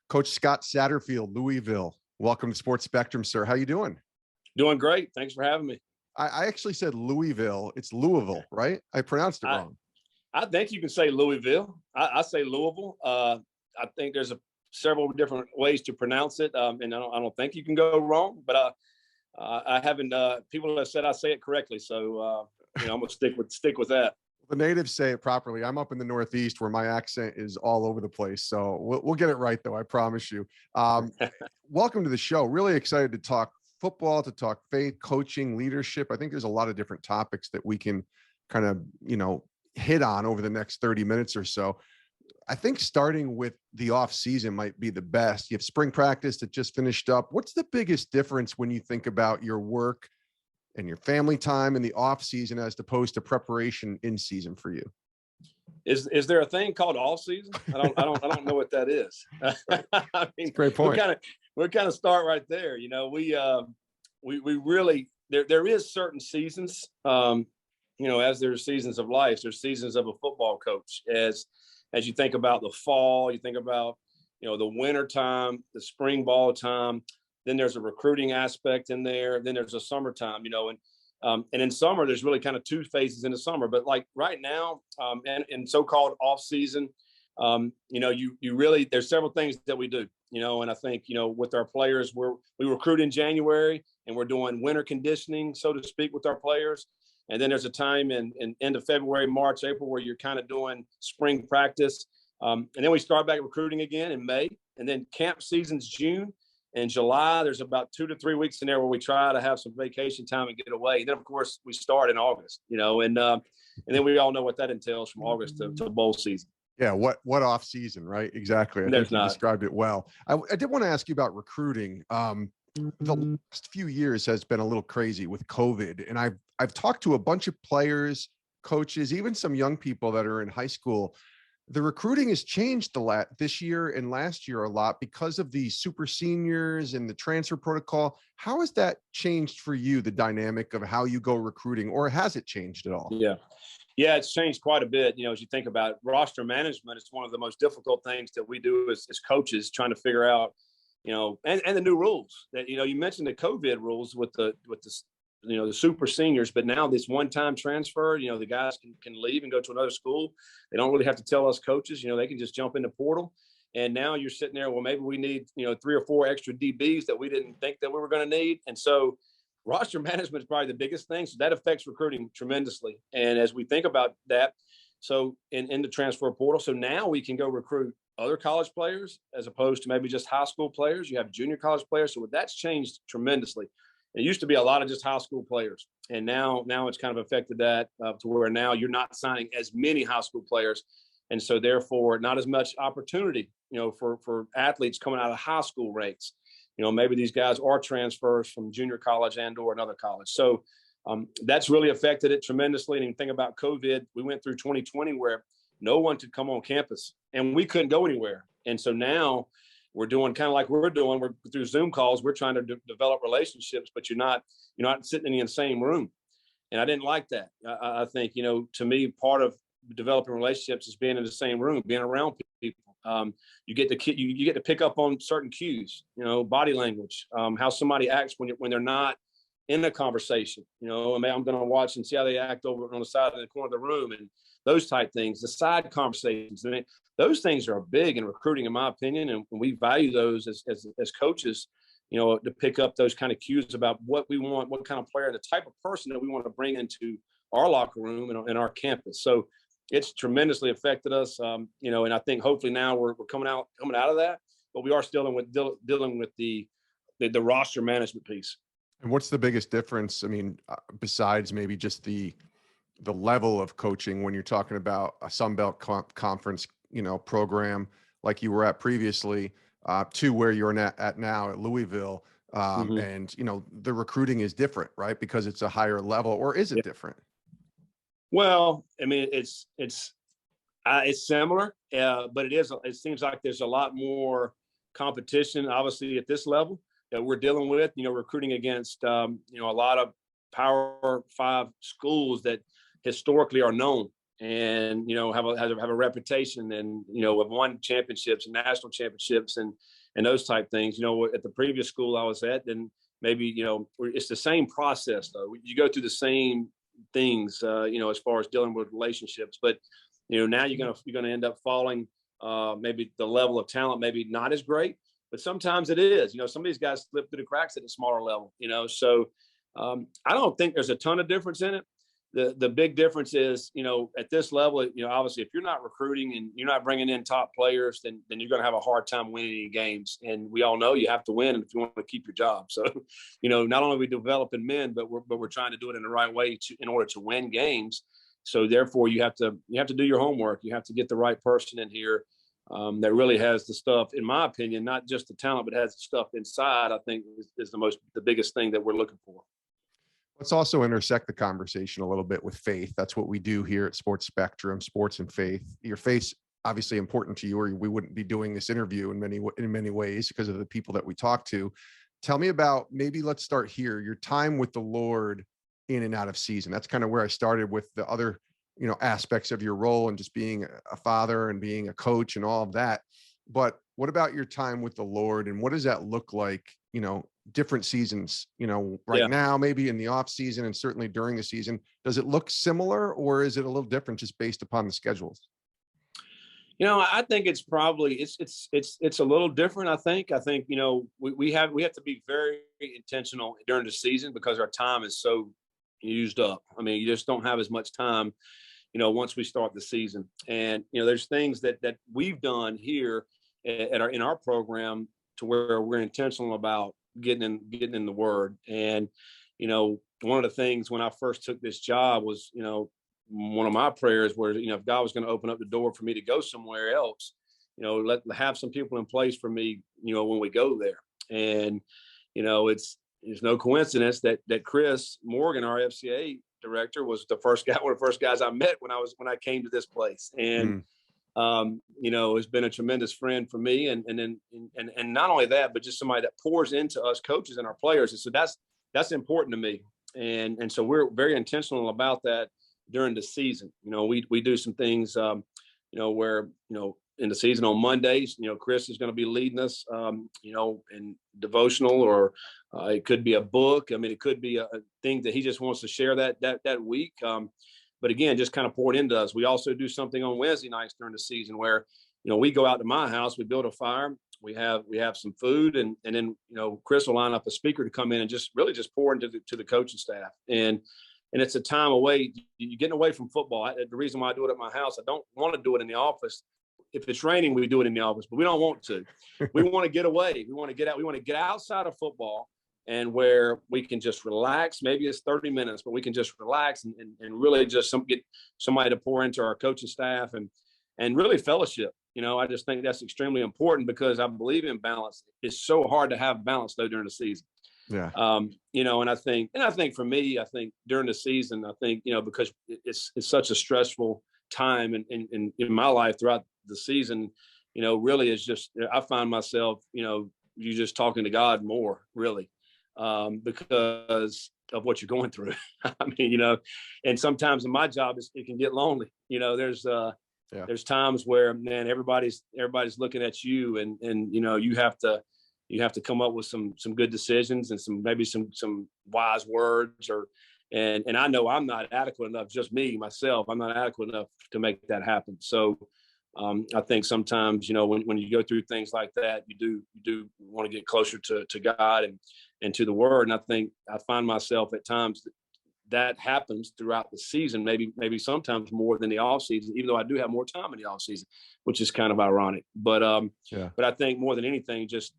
Coach Scott Satterfield, Louisville. Welcome to Sports Spectrum, sir. How you doing? Doing great. Thanks for having me. I actually said Louisville. It's Louisville, right? I pronounced it wrong. I think you can say Louisville. I say Louisville. I think there's several different ways to pronounce it, and I don't think you can go wrong. But I haven't. People have said I say it correctly, so I'm gonna stick with that. The natives say it properly. I'm up in the Northeast where my accent is all over the place. So we'll get it right, though. I promise you. Welcome to the show. Really excited to talk football, to talk faith, coaching, leadership. I think there's a lot of different topics that we can kind of, hit on over the next 30 minutes or so. I think starting with the off season might be the best. You have spring practice that just finished up. What's the biggest difference when you think about your work and your family time in the off season as opposed to preparation in season for you? Is there a thing called off season? I don't know what that is. I mean, great point. We're kind of start right there. We really there is certain seasons. As there's seasons of life, there's seasons of a football coach. As you think about the fall, you think about the winter time, the spring ball time. Then there's a recruiting aspect in there. Then there's a summertime, and in summer, there's really kind of two phases in the summer. But like right now, and so-called off season, you really, there's several things that we do, and I think, with our players, we recruit in January and we're doing winter conditioning, so to speak, with our players. And then there's a time in end of February, March, April, where you're kind of doing spring practice. And then we start back recruiting again in May, and then camp season's June. In July, there's about 2 to 3 weeks in there where we try to have some vacation time and get away. Then, of course, we start in August, and then we all know what that entails from August to bowl season. Yeah, what off season, right? Exactly. I think you described it well. I did want to ask you about recruiting. The last few years has been a little crazy with COVID, and I've talked to a bunch of players, coaches, even some young people that are in high school. The recruiting has changed a lot this year and last year a lot because of the super seniors and the transfer protocol. How has that changed for you, the dynamic of how you go recruiting, or has it changed at all? Yeah, it's changed quite a bit. As you think about roster management, it's one of the most difficult things that we do as coaches, trying to figure out, and the new rules that, you mentioned the COVID rules with the super seniors, but now this one-time transfer, the guys can leave and go to another school. They don't really have to tell us coaches, they can just jump in the portal. And now you're sitting there, well, maybe we need, 3 or 4 extra DBs that we didn't think that we were going to need. And so roster management is probably the biggest thing. So that affects recruiting tremendously. And as we think about that, so in the transfer portal, so now we can go recruit other college players as opposed to maybe just high school players. You have junior college players. So that's changed tremendously. It used to be a lot of just high school players, and now it's kind of affected that to where now you're not signing as many high school players, and so therefore not as much opportunity, for athletes coming out of high school ranks. Maybe these guys are transfers from junior college and/or another college. So that's really affected it tremendously. And you think about COVID, we went through 2020 where no one could come on campus, and we couldn't go anywhere, and so now we're doing kind of like we're through Zoom calls. We're trying to develop relationships, but you're not sitting in the same room. And I didn't like that. I think, to me, part of developing relationships is being in the same room, being around people. You get to pick up on certain cues, body language, how somebody acts when they're not in a conversation. I'm going to watch and see how they act over on the side of the corner of the room, and those type things, the side conversations. I mean, those things are big in recruiting, in my opinion, and we value those as coaches, to pick up those kind of cues about what we want, what kind of player, the type of person that we want to bring into our locker room and our campus. So it's tremendously affected us, and I think hopefully now we're coming out of that, but we are still dealing with the roster management piece. And what's the biggest difference? I mean, besides maybe just the level of coaching when you're talking about a Sun Belt conference, program like you were at previously, to where you're at now at Louisville. And, the recruiting is different, right? Because it's a higher level, or is it different? Well, I mean, it's similar, but it seems like there's a lot more competition, obviously, at this level that we're dealing with, recruiting against, a lot of Power 5 schools that historically are known. and, you know, have a reputation, and, you know, have won championships and national championships and those type things. You know, at the previous school I was at, then maybe, you know, it's the same process though. You go through the same things, you know, as far as dealing with relationships, but, you know, now you're going to end up falling, maybe the level of talent, maybe not as great, but sometimes it is. You know, some of these guys slip through the cracks at a smaller level, you know, so I don't think there's a ton of difference in it. The big difference is, you know, at this level, you know, obviously if you're not recruiting and you're not bringing in top players, then you're going to have a hard time winning any games. And we all know you have to win if you want to keep your job. So, you know, not only are we developing men, but we're trying to do it in the right way in order to win games. So therefore you have to do your homework. You have to get the right person in here that really has the stuff, in my opinion, not just the talent, but has the stuff inside. I think is the biggest thing that we're looking for. Let's also intersect the conversation a little bit with faith. That's what we do here at Sports Spectrum, sports and faith. Your faith's obviously important to you, or we wouldn't be doing this interview in many ways because of the people that we talk to. Tell me about, maybe let's start here, your time with the Lord in and out of season. That's kind of where I started with the other, you know, aspects of your role and just being a father and being a coach and all of that. But what about your time with the Lord, and what does that look like, you know, different seasons, you know, right now, maybe in the off season and certainly during the season? Does it look similar, or is it a little different just based upon the schedules? You know, I think it's probably it's a little different. I think, you know, we have to be very intentional during the season because our time is so used up. I mean, you just don't have as much time, you know, once we start the season. And, you know, there's things that we've done here in our program to where we're intentional about getting in the Word. And, you know, one of the things when I first took this job was, you know, one of my prayers was, you know, if God was going to open up the door for me to go somewhere else, you know, have some people in place for me, you know, when we go there. And, you know, it's no coincidence that Chris Morgan, our FCA director, was one of the first guys I met when I came to this place. And you know, has been a tremendous friend for me, and not only that, but just somebody that pours into us coaches and our players. And so that's important to me. And so we're very intentional about that during the season. You know, we do some things, you know, where, you know, in the season on Mondays, you know, Chris is going to be leading us, you know, in devotional, or it could be a book. I mean, it could be a thing that he just wants to share that week. But again, just kind of poured into us. We also do something on Wednesday nights during the season where, you know, we go out to my house, we build a fire, we have some food, and then, you know, Chris will line up a speaker to come in and just pour into the coaching staff. And it's a time away. You're getting away from football. The reason why I do it at my house, I don't want to do it in the office. If it's raining, we do it in the office, but we don't want to. We want to get away. We want to get out. We want to get outside of football, and where we can just relax. Maybe it's 30 minutes, but we can just relax and really just get somebody to pour into our coaching staff and really fellowship. You know, I just think that's extremely important because I believe in balance. It's so hard to have balance though during the season. Yeah. You know, and I think for me, I think during the season, I think, you know, because it's such a stressful time in my life throughout the season, you know, really is just, I find myself, you know, you just talking to God more, really. Because of what you're going through. I mean, you know, and sometimes in my job, it can get lonely. You know, there's times where, man, everybody's looking at you, and you know, you have to come up with some good decisions and maybe some wise words, and I know I'm not adequate enough, just myself, I'm not adequate enough to make that happen. So I think sometimes, you know, when you go through things like that, you do want to get closer to God and to the Word. And I think I find myself at times that happens throughout the season, maybe sometimes more than the off season, even though I do have more time in the off season, which is kind of ironic. But but I think more than anything, just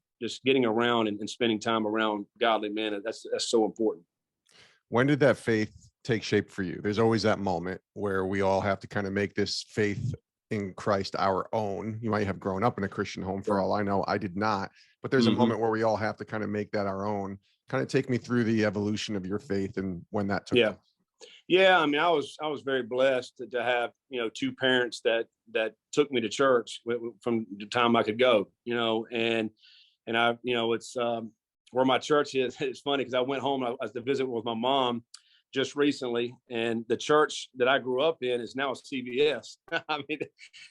getting around and spending time around godly men, that's so important. When did that faith take shape for you? There's always that moment where we all have to kind of make this faith in Christ our own. You might have grown up in a Christian home, for all I know. I did not, but there's a moment where we all have to kind of make that our own. Kind of take me through the evolution of your faith and when that took place. Yeah. I mean, I was very blessed to have, you know, two parents that took me to church from the time I could go, you know, and I, you know, it's where my church is. It's funny because I went home, I was to visit with my mom just recently, and the church that I grew up in is now a CVS. I mean,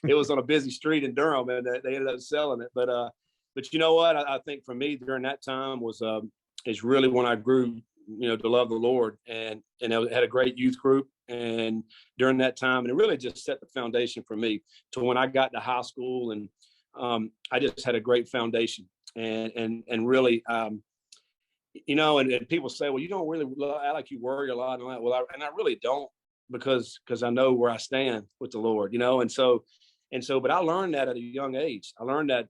it was on a busy street in Durham, and they ended up selling it. But you know what? I think for me during that time is really when I grew, to love the Lord, and I had a great youth group, and during that time, and it really just set the foundation for me to when I got to high school, and I just had a great foundation, and really. And people say, well, you don't really act like you worry a lot. And I really don't, because I know where I stand with the Lord, but I learned that at a young age. I learned that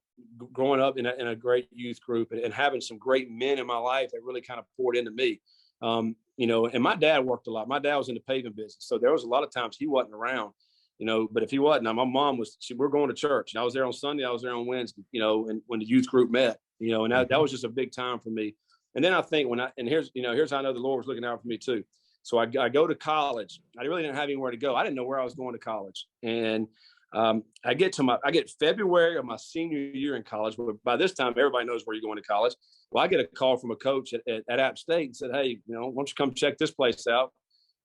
growing up in a great youth group, and having some great men in my life that really kind of poured into me. And my dad worked a lot. My dad was in the paving business. So there was a lot of times he wasn't around, but if he wasn't, my mom we're going to church, and I was there on Sunday, I was there on Wednesday, and when the youth group met, and that was just a big time for me. And then I think here's how I know the Lord was looking out for me too. So I go to college. I really didn't have anywhere to go. I didn't know where I was going to college. And I get February of my senior year in college. But by this time, everybody knows where you're going to college. Well, I get a call from a coach at App State and said, hey, why don't you come check this place out?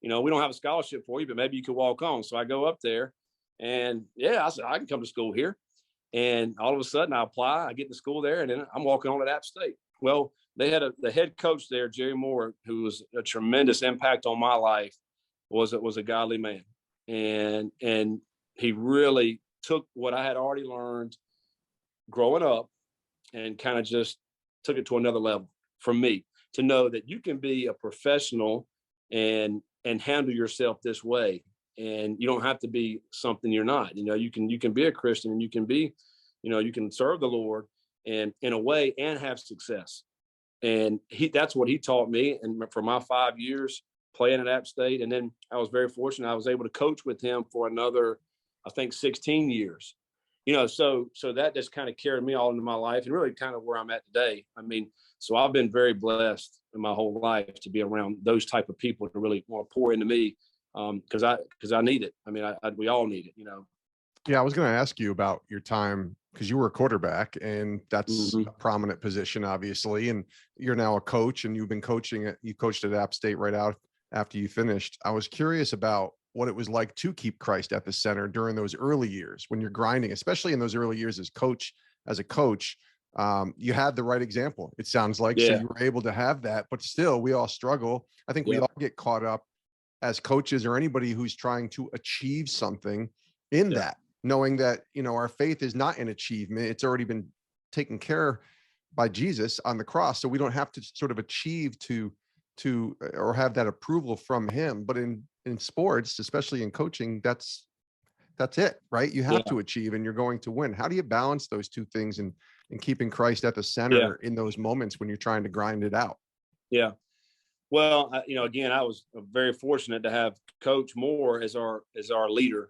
We don't have a scholarship for you, but maybe you could walk on. So I go up there, and I said, I can come to school here. And all of a sudden I apply, I get to school there, and then I'm walking on at App State. Well, they had the head coach there, Jerry Moore, who was a tremendous impact on my life, was a godly man. And he really took what I had already learned growing up and kind of just took it to another level for me, to know that you can be a professional and handle yourself this way. And you don't have to be something you're not. You can be a Christian, and you can be, you can serve the Lord and in a way and have success. And that's what he taught me. And for my 5 years playing at App State, and then I was very fortunate. I was able to coach with him for another, I think, 16 years. So that just kind of carried me all into my life, and really kind of where I'm at today. I mean, so I've been very blessed in my whole life to be around those type of people to really want to pour into me, because I need it. I mean, we all need it. Yeah, I was going to ask you about your time, because you were a quarterback, and that's a prominent position, obviously. And you're now a coach, and you've been you coached at App State right out after you finished. I was curious about what it was like to keep Christ at the center during those early years when you're grinding, especially in those early years as a coach. You had the right example, it sounds like. Yeah. So you were able to have that, but still we all struggle. I think we all get caught up as coaches, or anybody who's trying to achieve something in that, knowing that, our faith is not an achievement. It's already been taken care by Jesus on the cross. So we don't have to sort of achieve to or have that approval from him. But in sports, especially in coaching, that's it, right? You have to achieve, and you're going to win. How do you balance those two things and keeping Christ at the center in those moments when you're trying to grind it out? Yeah. Well, again, I was very fortunate to have Coach Moore as our leader,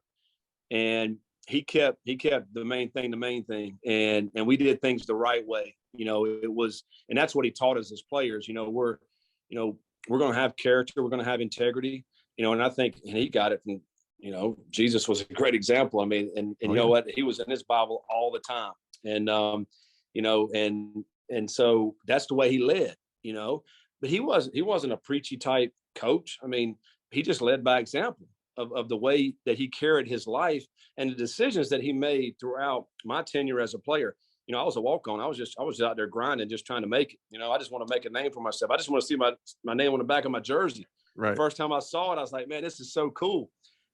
and he kept the main thing, and we did things the right way. It was, and that's what he taught us as players. We're going to have character, we're going to have integrity, and I think, and he got it from, Jesus was a great example. I mean, and you know what, he was in his Bible all the time, and and so that's the way he led, but he wasn't a preachy type coach. I mean, he just led by example of the way that he carried his life and the decisions that he made throughout my tenure as a player. I was a walk-on. I was out there grinding, just trying to make it. I just want to make a name for myself. I just want to see my name on the back of my jersey. Right. The first time I saw it, I was like, man, this is so cool.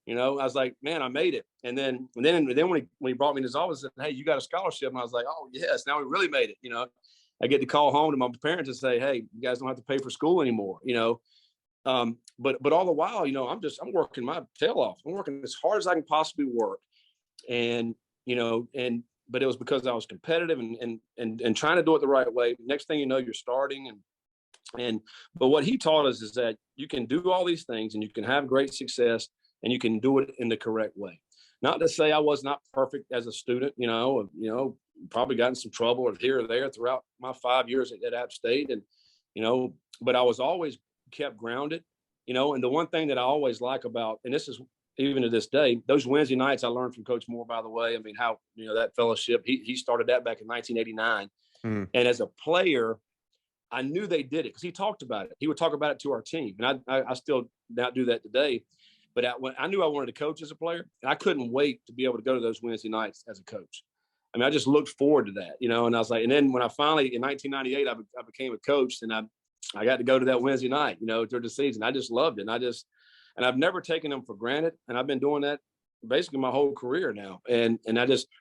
I was like, man, I made it. And then when he brought me in his office and said, hey, you got a scholarship. And I was like, oh yes, now we really made it. I get to call home to my parents and say, hey, you guys don't have to pay for school anymore. But all the while, I'm working my tail off. I'm working as hard as I can possibly work. But it was because I was competitive and trying to do it the right way. Next thing you know, you're starting. But what he taught us is that you can do all these things and you can have great success and you can do it in the correct way. Not to say I was not perfect as a student, probably got in some trouble or here or there throughout my 5 years at App State. But I was always kept grounded, and the one thing that I always like about, and this is even to this day, those Wednesday nights I learned from Coach Moore, by the way. I mean, how, that fellowship, he started that back in 1989. And as a player, I knew they did it because he talked about it. He would talk about it to our team. And I still not do that today. But I knew I wanted to coach as a player, and I couldn't wait to be able to go to those Wednesday nights as a coach. I mean, I just looked forward to that, and I was like, and then when I finally, in 1998, I became a coach, and I got to go to that Wednesday night, during the season. I just loved it. And I've never taken them for granted. And I've been doing that basically my whole career now.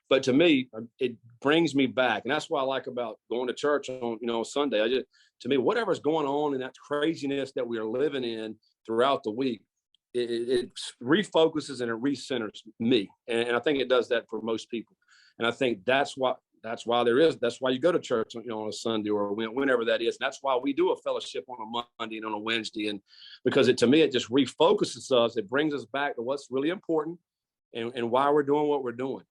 But to me, it brings me back. And that's what I like about going to church on Sunday. To me, whatever's going on in that craziness that we are living in throughout the week, it refocuses and it recenters me. And I think it does that for most people. And I think that's why you go to church, on a Sunday or whenever that is. And that's why we do a fellowship on a Monday and on a Wednesday. And because to me, it just refocuses us. It brings us back to what's really important and why we're doing what we're doing.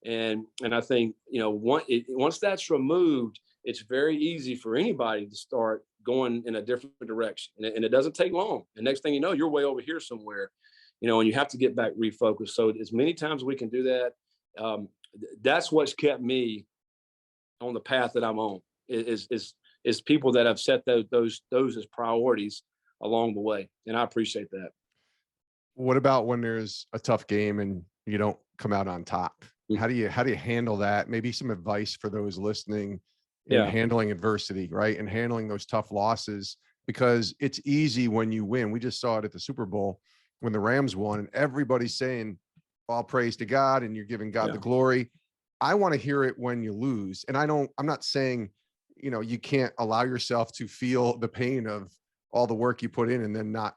And I think, once that's removed, it's very easy for anybody to start going in a different direction. And it doesn't take long. And next thing you know, you're way over here somewhere, and you have to get back refocused. So as many times as we can do that, that's what's kept me on the path that I'm on is people that have set those as priorities along the way. And I appreciate that. What about when there's a tough game and you don't come out on top? How do you handle that? Maybe some advice for those listening in handling adversity, right? And handling those tough losses, because it's easy when you win. We just saw it at the Super Bowl when the Rams won, and everybody's saying all praise to God and you're giving God the glory. I want to hear it when you lose. And I'm not saying, you can't allow yourself to feel the pain of all the work you put in and then not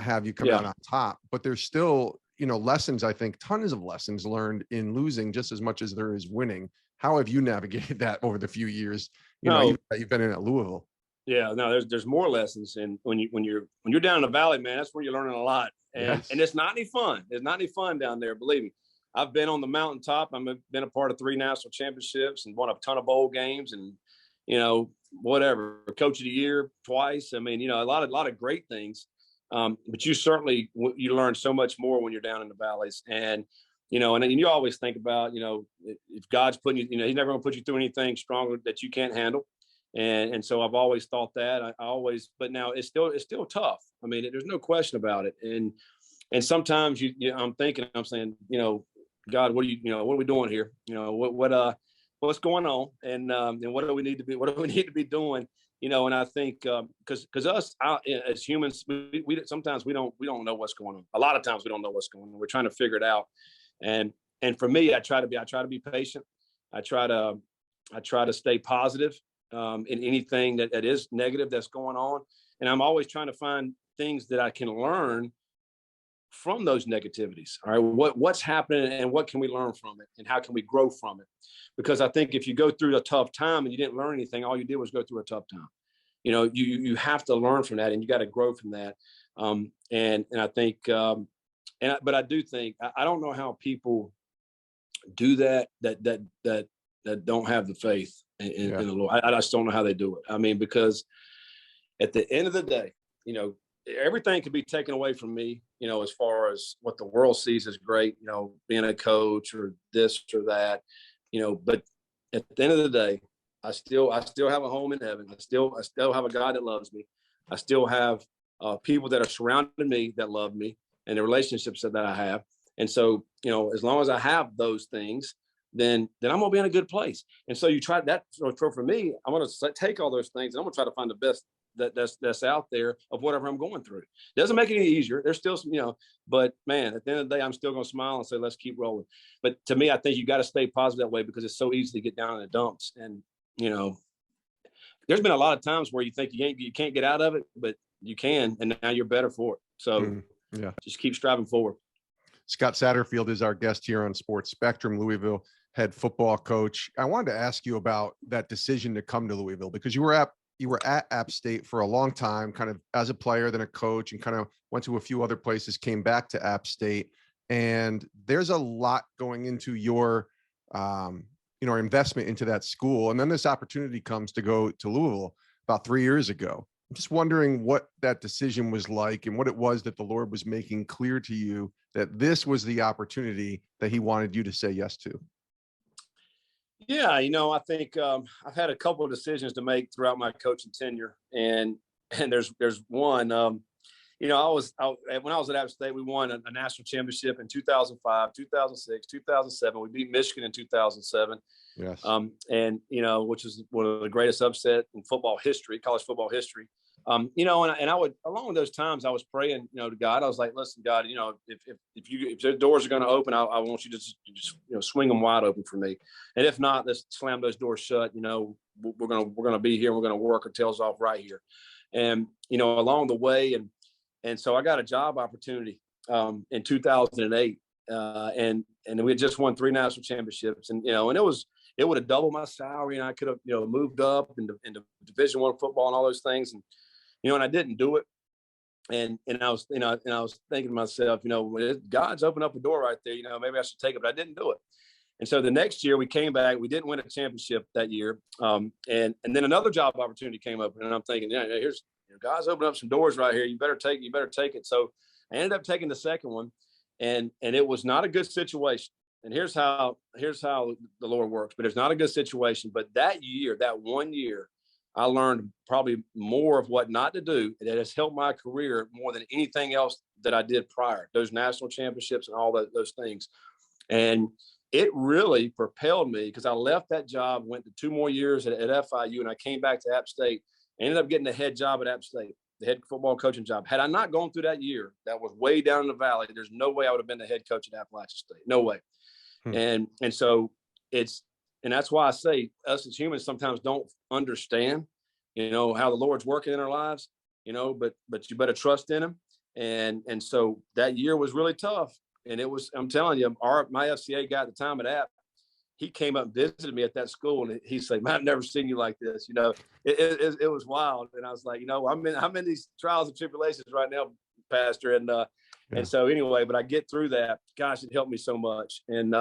have you come out on top, but there's still, lessons, I think tons of lessons learned in losing just as much as there is winning. How have you navigated that over the few years, you've been in at Louisville? Yeah, no, there's more lessons. And when you're down in the valley, man, that's where you're learning a lot. And it's not any fun. It's not any fun down there. Believe me. I've been on the mountaintop. I've been a part of 3 national championships and won a ton of bowl games and, whatever, coach of the year twice. I mean, a lot of great things. But you learn so much more when you're down in the valleys. And, and you always think about, if God's putting you, he's never going to put you through anything stronger that you can't handle. And so I've always thought that but now it's still tough. I mean, there's no question about it. And sometimes I'm saying, God, what are we doing here? What's going on? And what do we need to be doing? And I think, cause us as humans, we sometimes we don't know what's going on. A lot of times we don't know what's going on. We're trying to figure it out. And for me, I try to be patient. I try to stay positive, in anything that is negative that's going on. And I'm always trying to find things that I can learn from those negativities. All right. What's happening and what can we learn from it and how can we grow from it? Because I think if you go through a tough time and you didn't learn anything, all you did was go through a tough time. You have to learn from that and you got to grow from that. And I think, but I do think, I don't know how people do that don't have the faith in the Lord. I just don't know how they do it. I mean, because at the end of the day, everything can be taken away from me, as far as what the world sees as great, being a coach or this or that, but at the end of the day, I still have a home in heaven. I still have a God that loves me. I still have people that are surrounding me that love me and the relationships that I have. And so, as long as I have those things, then I'm going to be in a good place. And so you try that. So for me, I'm going to take all those things and I'm going to try to find the best that's out there of whatever I'm going through. Doesn't make it any easier. There's still some, but man, at the end of the day, I'm still going to smile and say, let's keep rolling. But to me, I think you got to stay positive that way because it's so easy to get down in the dumps. And, there's been a lot of times where you think you can't get out of it, but you can, and now you're better for it. So just keep striving forward. Scott Satterfield is our guest here on Sports Spectrum, Louisville head football coach. I wanted to ask you about that decision to come to Louisville because you were at App State for a long time, kind of as a player, then a coach, and kind of went to a few other places, came back to App State. And there's a lot going into your, investment into that school. And then this opportunity comes to go to Louisville about 3 years ago. I'm just wondering what that decision was like and what it was that the Lord was making clear to you that this was the opportunity that he wanted you to say yes to. Yeah, I think I've had a couple of decisions to make throughout my coaching tenure, and there's one. When I was at App State, we won a national championship in 2005, 2006, 2007. We beat Michigan in 2007. Yes. Which is one of the greatest upset in football history, college football history. And I would, along those times, I was praying, to God. I was like, listen, God, if the doors are going to open, I want you to just swing them wide open for me. And if not, let's slam those doors shut. We're going to be here. And we're going to work our tails off right here. And, along the way. And so I got a job opportunity in 2008. And we had just won 3 national championships. And, and it would have doubled my salary, and I could have, moved up into Division I football and all those things. And, and I didn't do it. And I was, and I was thinking to myself, God's opened up a door right there, maybe I should take it, but I didn't do it. And so the next year we came back, we didn't win a championship that year. And then another job opportunity came up, and I'm thinking, here's, God's opened up some doors right here. You better take it. So I ended up taking the second one, and it was not a good situation. And here's how the Lord works, but it's not a good situation. But that 1 year, I learned probably more of what not to do. That has helped my career more than anything else that I did prior, those national championships and all those things. And it really propelled me, because I left that job, went to 2 more years at FIU, and I came back to App State. I ended up getting the head job at App State, the head football coaching job. Had I not gone through that year, that was way down in the valley, there's no way I would have been the head coach at Appalachian State. No way. And so and that's why I say us as humans sometimes don't understand, how the Lord's working in our lives, but you better trust in him. And so that year was really tough. And I'm telling you, my FCA guy at the time at App, he came up and visited me at that school, and he said, "Man, I've never seen you like this." It was wild. And I was like, I'm in these trials and tribulations right now, Pastor. And so anyway, but I get through that. Gosh, it helped me so much. And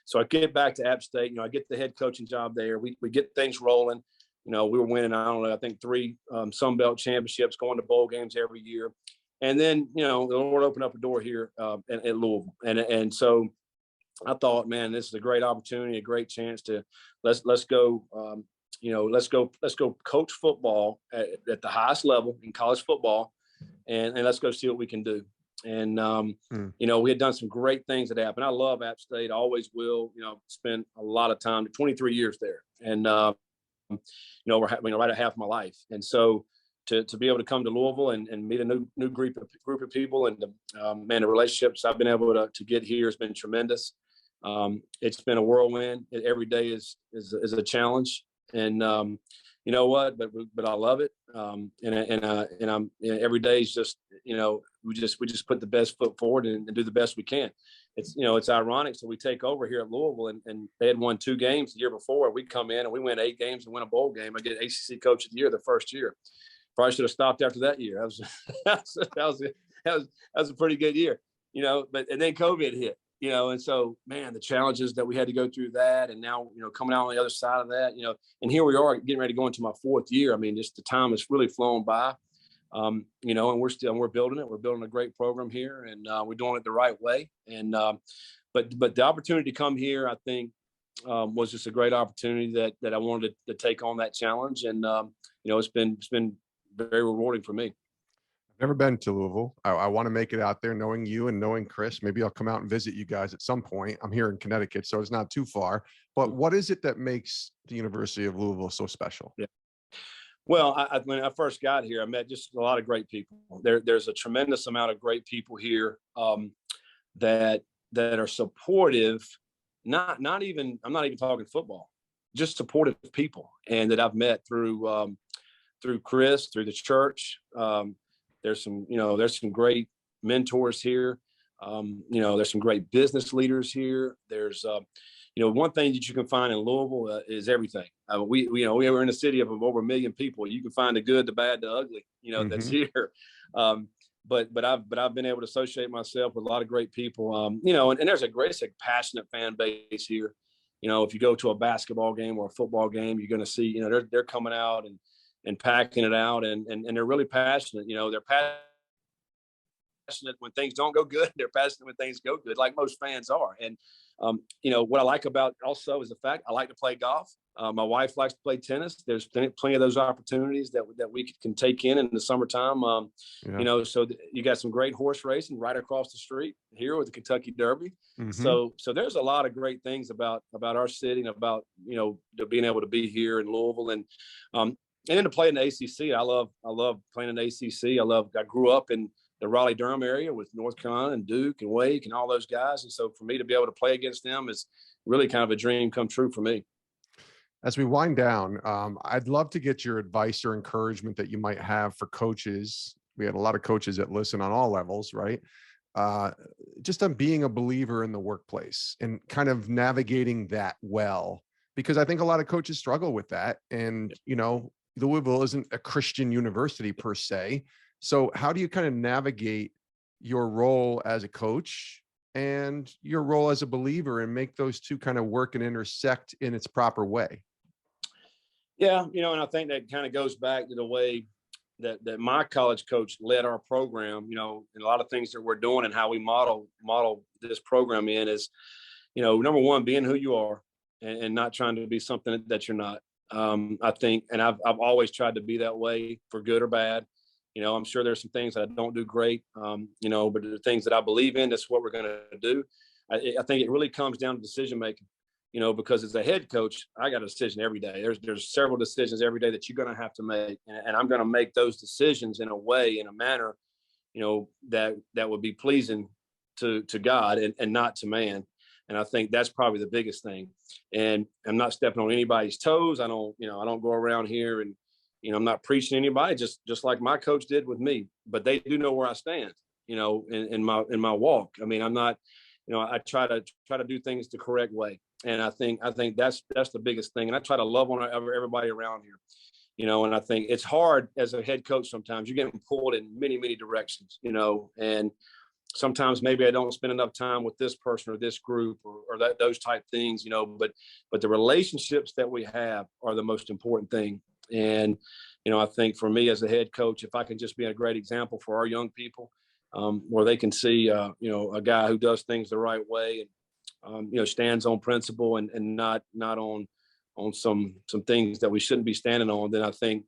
so I get back to App State. I get the head coaching job there. We get things rolling. We were winning, I think 3 Sun Belt championships, going to bowl games every year. And then, the Lord opened up a door here at Louisville. And so I thought, man, this is a great opportunity, a great chance to let's go, let's go coach football at the highest level in college football, and let's go see what we can do. And we had done some great things at App, and I love App State. I always will. Spent a lot of time, 23 years there, and we're right at half my life. And so to be able to come to Louisville and meet a new group of people, and the relationships I've been able to get here has been tremendous. It's been a whirlwind. Every day is a challenge, and you know what? But I love it. And I'm every day is just we just put the best foot forward and do the best we can. It's ironic. So we take over here at Louisville, and they had won 2 games the year before. We come in and we win 8 games and win a bowl game. I get ACC Coach of the Year the first year. Probably should have stopped after that year. That was a pretty good year, But and then COVID hit. And so, man, the challenges that we had to go through that, and now, coming out on the other side of that, and here we are getting ready to go into my 4th year. I mean, just the time has really flown by, and we're building it. We're building a great program here, and we're doing it the right way. And, but the opportunity to come here, I think, was just a great opportunity that I wanted to take on that challenge. And, it's been very rewarding for me. Never been to Louisville. I want to make it out there, knowing you and knowing Chris. Maybe I'll come out and visit you guys at some point. I'm here in Connecticut, so it's not too far. But what is it that makes the University of Louisville so special? Yeah. Well, when I first got here, I met just a lot of great people. There's a tremendous amount of great people here that are supportive. I'm not even talking football, just supportive people, and that I've met through Chris, through the church. There's some great mentors here. There's some great business leaders here. There's, one thing that you can find in Louisville is everything. We were in a city of over 1 million people. You can find the good, the bad, the ugly, that's here. But I've been able to associate myself with a lot of great people. And there's a passionate fan base here. If you go to a basketball game or a football game, you're going to see, they're coming out and packing it out, and they're really passionate. They're passionate when things don't go good. They're passionate when things go good, like most fans are. And, what I like about also is the fact I like to play golf. My wife likes to play tennis. There's plenty of those opportunities that we can take in the summertime. So you got some great horse racing right across the street here with the Kentucky Derby. Mm-hmm. So there's a lot of great things about our city and about, being able to be here in Louisville and then to play in the ACC. I love playing in the ACC. I grew up in the Raleigh-Durham area with North Carolina and Duke and Wake and all those guys. And so for me to be able to play against them is really kind of a dream come true for me. As we wind down, I'd love to get your advice or encouragement that you might have for coaches. We had a lot of coaches that listen on all levels, right? Just on being a believer in the workplace and kind of navigating that well, because I think a lot of coaches struggle with that. And, Louisville isn't a Christian university per se. So how do you kind of navigate your role as a coach and your role as a believer and make those two kind of work and intersect in its proper way? Yeah. And I think that kind of goes back to the way that my college coach led our program, and a lot of things that we're doing and how we model this program in is, number one, being who you are and not trying to be something that you're not. I think, and I've always tried to be that way for good or bad. I'm sure there's some things that I don't do great, but the things that I believe in, that's what we're going to do. I think it really comes down to decision making, because as a head coach, I got a decision every day. There's several decisions every day that you're going to have to make. And I'm going to make those decisions in a manner, that would be pleasing to God and not to man. And I think that's probably the biggest thing. And I'm not stepping on anybody's toes. I don't go around here and, I'm not preaching to anybody, just like my coach did with me, but they do know where I stand, in my walk. I mean, I'm not, I try to do things the correct way. And I think that's the biggest thing. And I try to love on everybody around here, and I think it's hard as a head coach. Sometimes you're getting pulled in many, many directions, and sometimes maybe I don't spend enough time with this person or this group or those type things, but the relationships that we have are the most important thing. And, I think for me as a head coach, if I can just be a great example for our young people, where they can see, a guy who does things the right way and, stands on principle and not on some things that we shouldn't be standing on, then I think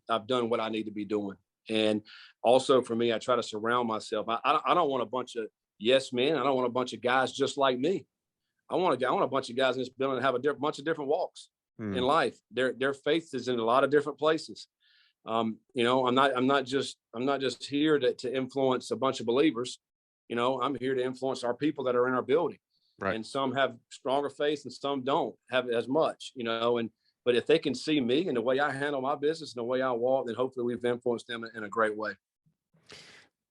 I've done what I need to be doing. And also for me, I try to surround myself. I don't want a bunch of yes men. I don't want a bunch of guys just like me. I want a bunch of guys in this building that have a bunch of different walks in life. Their faith is in a lot of different places. I'm not just here to influence a bunch of believers. I'm here to influence our people that are in our building. Right. And some have stronger faith and some don't have as much, but if they can see me and the way I handle my business and the way I walk, then hopefully we've influenced them in a great way.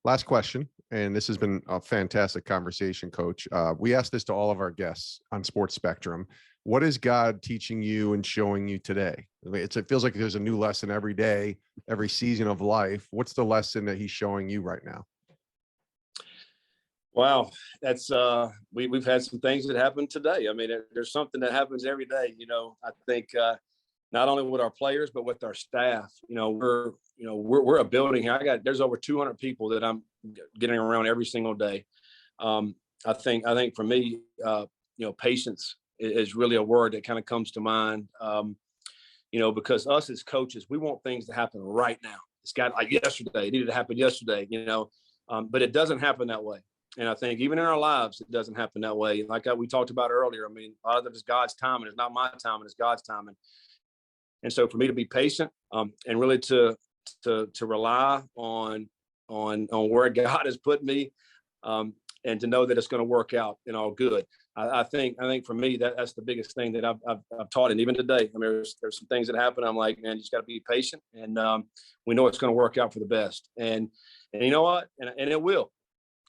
Last question, and this has been a fantastic conversation, Coach. We ask this to all of our guests on Sports Spectrum. What is God teaching you and showing you today? I mean, it feels like there's a new lesson every day, every season of life. What's the lesson that he's showing you right now? Wow, that's we've had some things that happen today. I mean, there's something that happens every day. I think not only with our players but with our staff. We're a building here. There's over 200 people that I'm getting around every single day. I think for me, patience is really a word that kind of comes to mind. Because us as coaches, we want things to happen right now. It's got like yesterday. It needed to happen yesterday. But it doesn't happen that way. And I think even in our lives, it doesn't happen that way. Like we talked about earlier, I mean, a lot of it is God's timing. It's not my timing, it's God's timing. And so for me to be patient and really to rely on where God has put me and to know that it's going to work out in all good. I think for me, that's the biggest thing that I've taught. And even today, I mean, there's some things that happen. I'm like, man, you just got to be patient. And we know it's going to work out for the best. And you know what? And it will.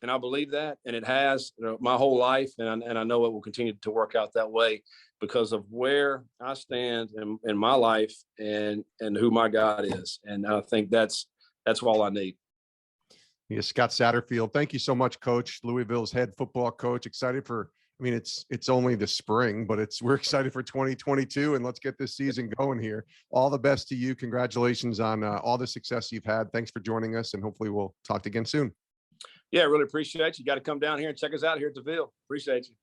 And I believe that, and it has my whole life, and I know it will continue to work out that way because of where I stand in my life and who my God is. And I think that's all I need. Yes, Scott Satterfield. Thank you so much, Coach. Louisville's head football coach. Excited for I mean, it's only the spring, but we're excited for 2022, and let's get this season going here. All the best to you. Congratulations on all the success you've had. Thanks for joining us, and hopefully we'll talk again soon. Yeah, really appreciate you. You got to come down here and check us out here at the Ville. Appreciate you.